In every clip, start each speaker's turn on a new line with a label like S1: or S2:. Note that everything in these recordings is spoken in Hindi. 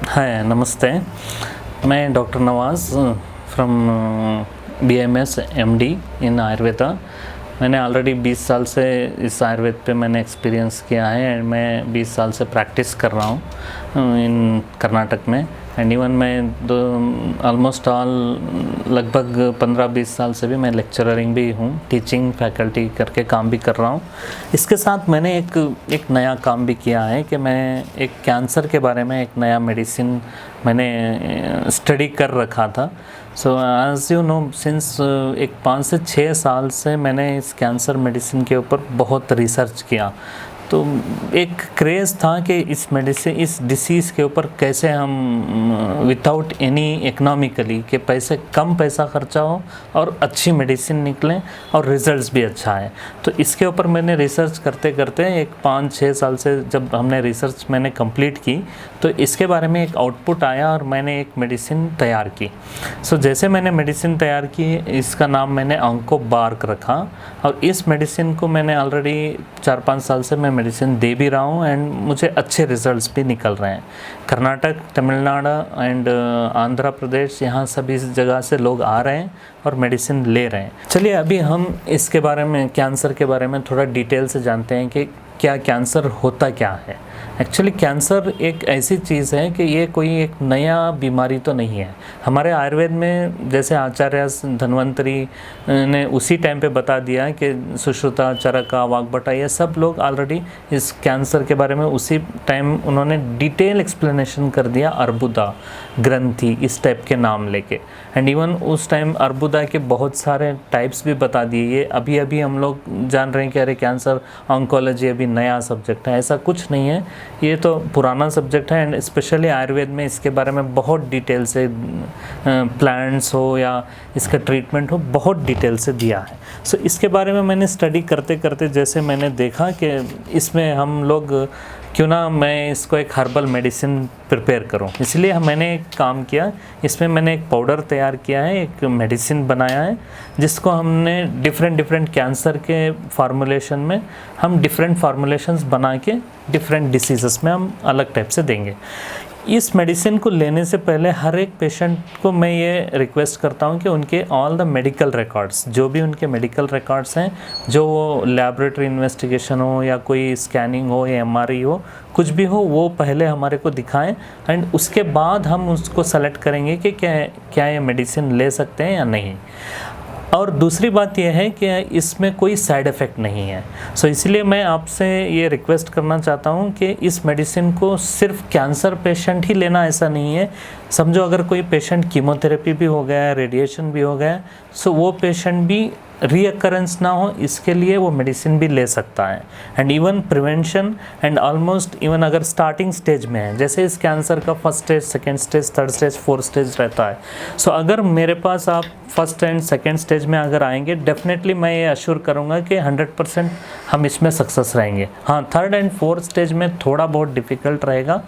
S1: हाय नमस्ते। मैं doctor Nawaz from BMS MD इन आयुर्वेदा। मैंने ऑलरेडी 20 साल से इस आयुर्वेद पे मैंने एक्सपीरियंस किया है एंड मैं 20 साल से प्रैक्टिस कर रहा हूँ इन कर्नाटक में। एंड इवन मैं ऑलमोस्ट ऑल लगभग 15-20 साल से भी मैं लेक्चरिंग भी हूँ, टीचिंग फैकल्टी करके काम भी कर रहा हूँ। इसके साथ मैंने एक नया काम भी किया है कि मैं एक कैंसर के बारे में एक नया मेडिसिन मैंने स्टडी कर रखा था। So as you know since एक 5 से 6 साल से मैंने इस कैंसर मेडिसिन के ऊपर बहुत रिसर्च किया। तो एक क्रेज़ था कि इस डिसीज़ के ऊपर कैसे हम विदाउट एनी इकोनॉमिकली के कम पैसा खर्चा हो और अच्छी मेडिसिन निकलें और रिज़ल्ट्स भी अच्छा है। तो इसके ऊपर मैंने रिसर्च करते करते एक 5-6 साल से जब हमने रिसर्च मैंने कंप्लीट की तो इसके बारे में एक आउटपुट आया और मैंने एक मेडिसिन तैयार की। सो जैसे मैंने मेडिसिन तैयार की, इसका नाम मैंने ऑन्कोबार्क रखा और इस मेडिसिन को मैंने ऑलरेडी 4-5 साल से मैं मेडिसिन दे भी रहा हूँ एंड मुझे अच्छे रिजल्ट्स भी निकल रहे हैं। कर्नाटक, तमिलनाडु एंड आंध्र प्रदेश, यहाँ सभी जगह से लोग आ रहे हैं और मेडिसिन ले रहे हैं। चलिए अभी हम इसके बारे में, कैंसर के बारे में थोड़ा डिटेल से जानते हैं कि क्या कैंसर होता क्या है। एक्चुअली कैंसर एक ऐसी चीज़ है कि ये कोई एक नया बीमारी तो नहीं है। हमारे आयुर्वेद में जैसे आचार्य धन्वंतरी ने उसी टाइम पे बता दिया कि सुश्रुता, चरका, वाग्भटा, ये सब लोग ऑलरेडी इस कैंसर के बारे में उसी टाइम उन्होंने डिटेल एक्सप्लेनेशन कर दिया। अर्बुदा, ग्रंथि, इस टाइप के नाम लेके। एंड इवन उस टाइम अर्बुदा के बहुत सारे टाइप्स भी बता दिए। ये अभी अभी हम लोग जान रहे हैं कि अरे कैंसर ऑन्कोलॉजी अभी नया सब्जेक्ट है, ऐसा कुछ नहीं है। ये तो पुराना सब्जेक्ट है एंड स्पेशली आयुर्वेद में इसके बारे में बहुत डिटेल से प्लांट्स हो या इसका ट्रीटमेंट हो, बहुत डिटेल से दिया है। सो इसके बारे में मैंने स्टडी करते करते जैसे मैंने देखा कि इसमें हम लोग क्यों ना मैं इसको एक हर्बल मेडिसिन प्रिपेयर करूं, इसलिए मैंने एक काम किया। इसमें मैंने एक पाउडर तैयार किया है, एक मेडिसिन बनाया है जिसको हमने डिफरेंट कैंसर के फार्मूलेशन में हम डिफरेंट फार्मूलेशंस बना के डिफरेंट डिसीज़ेस में हम अलग टाइप से देंगे। इस मेडिसिन को लेने से पहले हर एक पेशेंट को मैं ये रिक्वेस्ट करता हूँ कि उनके ऑल द मेडिकल रिकॉर्ड्स, जो भी उनके मेडिकल रिकॉर्ड्स हैं, जो वो लैबोरेटरी इन्वेस्टिगेशन हो या कोई स्कैनिंग हो या MRI हो, कुछ भी हो, वो पहले हमारे को दिखाएं एंड उसके बाद हम उसको सेलेक्ट करेंगे कि क्या ये मेडिसिन ले सकते हैं या नहीं। और दूसरी बात यह है कि इसमें कोई साइड इफ़ेक्ट नहीं है। सो इसलिए मैं आपसे ये रिक्वेस्ट करना चाहता हूँ कि इस मेडिसिन को सिर्फ कैंसर पेशेंट ही लेना, ऐसा नहीं है। समझो अगर कोई पेशेंट कीमोथेरेपी भी हो गया, रेडिएशन भी हो गया, सो वो पेशेंट भी रीअकरेंस ना हो इसके लिए वो मेडिसिन भी ले सकता है। And even prevention and almost even अगर स्टार्टिंग स्टेज में है, जैसे इस कैंसर का first stage, second stage, third stage, fourth stage रहता है। सो अगर मेरे पास आप फर्स्ट एंड सेकेंड स्टेज में अगर आएंगे, डेफिनेटली मैं ये अश्योर करूँगा कि 100% हम इसमें सक्सेस रहेंगे। हाँ, थर्ड एंड फोर्थ स्टेज में थोड़ा बहुत डिफ़िकल्ट रहेगा,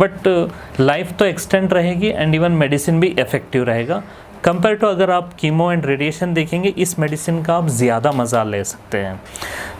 S1: बट लाइफ तो एक्सटेंड रहेगी एंड इवन मेडिसिन भी इफ़ेक्टिव रहेगा। कंपेयर टू अगर आप कीमो एंड रेडिएशन देखेंगे, इस मेडिसिन का आप ज़्यादा मज़ा ले सकते हैं।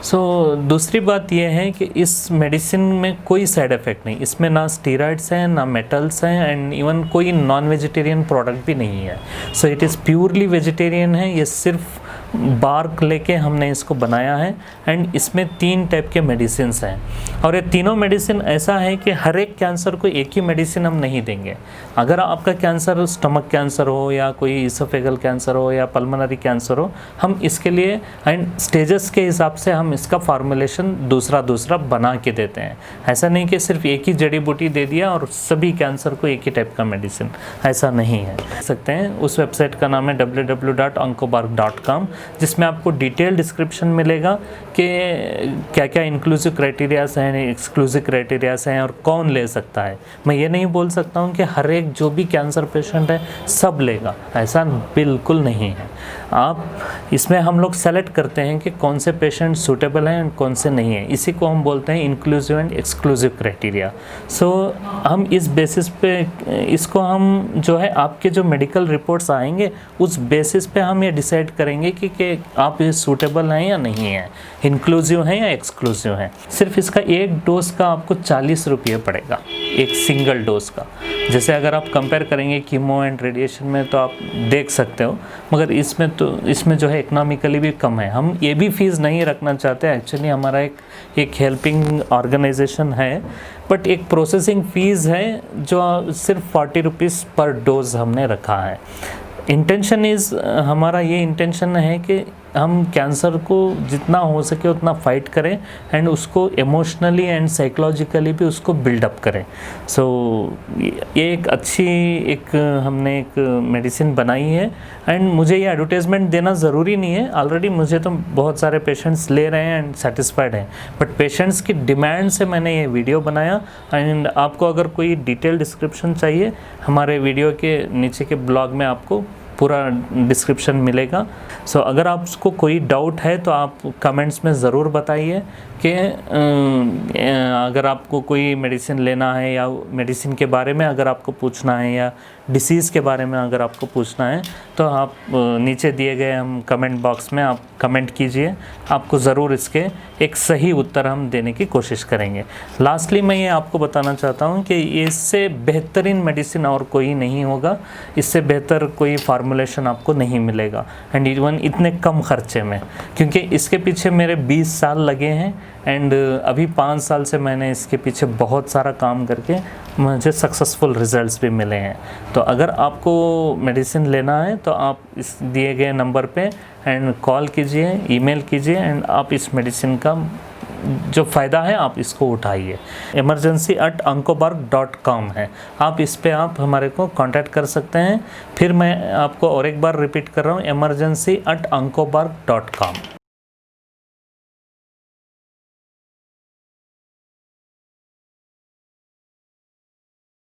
S1: सो दूसरी बात यह है कि इस मेडिसिन में कोई साइड इफ़ेक्ट नहीं, इसमें ना स्टीरॉइड्स हैं, ना मेटल्स हैं एंड इवन कोई नॉन वेजिटेरियन प्रोडक्ट भी नहीं है। So it is purely vegetarian है। ये सिर्फ बार्क लेके हमने इसको बनाया है एंड इसमें 3 टाइप के मेडिसिन्स हैं और ये तीनों मेडिसिन ऐसा है कि हर एक कैंसर को एक ही मेडिसिन हम नहीं देंगे। अगर आपका कैंसर स्टमक कैंसर हो या कोई इसोफेगल कैंसर हो या पल्मोनरी कैंसर हो, हम इसके लिए एंड स्टेजेस के हिसाब से हम इसका फार्मूलेशन दूसरा बना के देते हैं। ऐसा नहीं कि सिर्फ एक ही जड़ी बूटी दे दिया और सभी कैंसर को एक ही टाइप का मेडिसिन, ऐसा नहीं है। सकते हैं, उस वेबसाइट का नाम है www.oncobark.com, जिसमें आपको डिटेल डिस्क्रिप्शन मिलेगा कि क्या क्या इंक्लूसिव क्राइटेरियाज हैं, एक्सक्लूसिव क्राइटेरियाज हैं और कौन ले सकता है। मैं ये नहीं बोल सकता हूँ कि हर एक जो भी कैंसर पेशेंट है सब लेगा, ऐसा बिल्कुल नहीं है। आप इसमें हम लोग सेलेक्ट करते हैं कि कौन से पेशेंट सूटेबल हैं और कौन से नहीं है। इसी को हम बोलते हैं इंक्लूसिव एंड एक्सक्लूसिव क्राइटेरिया। सो हम इस बेसिस पे इसको हम जो है आपके जो मेडिकल रिपोर्ट्स आएंगे उस बेसिस पे हम ये डिसाइड करेंगे कि कि आप ये सूटेबल हैं या नहीं है, इंक्लूसिव हैं या एक्सक्लूसिव हैं। सिर्फ इसका एक डोज का आपको 40 रुपये पड़ेगा, एक सिंगल डोज का। जैसे अगर आप कंपेयर करेंगे कीमो एंड रेडिएशन में तो आप देख सकते हो, मगर इसमें जो है इकोनॉमिकली भी कम है। हम ये भी फीस नहीं रखना चाहते, एक्चुअली हमारा एक हेल्पिंग ऑर्गेनाइजेशन है, बट एक प्रोसेसिंग फ़ीस है जो सिर्फ 40 रुपीज़ पर डोज हमने रखा है। इंटेंशन इज़, हमारा ये इंटेंशन है कि हम कैंसर को जितना हो सके उतना फाइट करें एंड उसको इमोशनली एंड साइकोलॉजिकली भी उसको बिल्डअप करें। सो ये एक अच्छी हमने एक मेडिसिन बनाई है एंड मुझे ये एडवर्टाइजमेंट देना ज़रूरी नहीं है। ऑलरेडी मुझे तो बहुत सारे पेशेंट्स ले रहे हैं एंड सेटिस्फाइड हैं, बट पेशेंट्स की डिमांड से मैंने ये वीडियो बनाया। एंड आपको अगर कोई डिटेल डिस्क्रिप्शन चाहिए, हमारे वीडियो के नीचे के ब्लॉग में आपको पूरा डिस्क्रिप्शन मिलेगा। सो अगर आपको कोई डाउट है तो आप कमेंट्स में ज़रूर बताइए कि अगर आपको कोई मेडिसिन लेना है या मेडिसिन के बारे में अगर आपको पूछना है या डिसीज़ के बारे में अगर आपको पूछना है तो आप नीचे दिए गए हम कमेंट बॉक्स में आप कमेंट कीजिए, आपको ज़रूर इसके एक सही उत्तर हम देने की कोशिश करेंगे। लास्टली मैं ये आपको बताना चाहता हूँ कि इससे बेहतरीन मेडिसिन और कोई नहीं होगा, इससे बेहतर कोई फार्मूलेशन आपको नहीं मिलेगा एंड इवन इतने कम खर्चे में, क्योंकि इसके पीछे मेरे 20 साल लगे हैं एंड अभी 5 साल से मैंने इसके पीछे बहुत सारा काम करके मुझे सक्सेसफुल रिजल्ट्स भी मिले हैं। तो अगर आपको मेडिसिन लेना है तो आप इस दिए गए नंबर पे एंड कॉल कीजिए, ईमेल कीजिए एंड आप इस मेडिसिन का जो फ़ायदा है आप इसको उठाइए। emergency@oncobarg.com है, आप इस पे आप हमारे को कांटेक्ट कर सकते हैं। फिर मैं आपको और एक बार रिपीट कर रहा हूँ, emergency@oncobarg.com।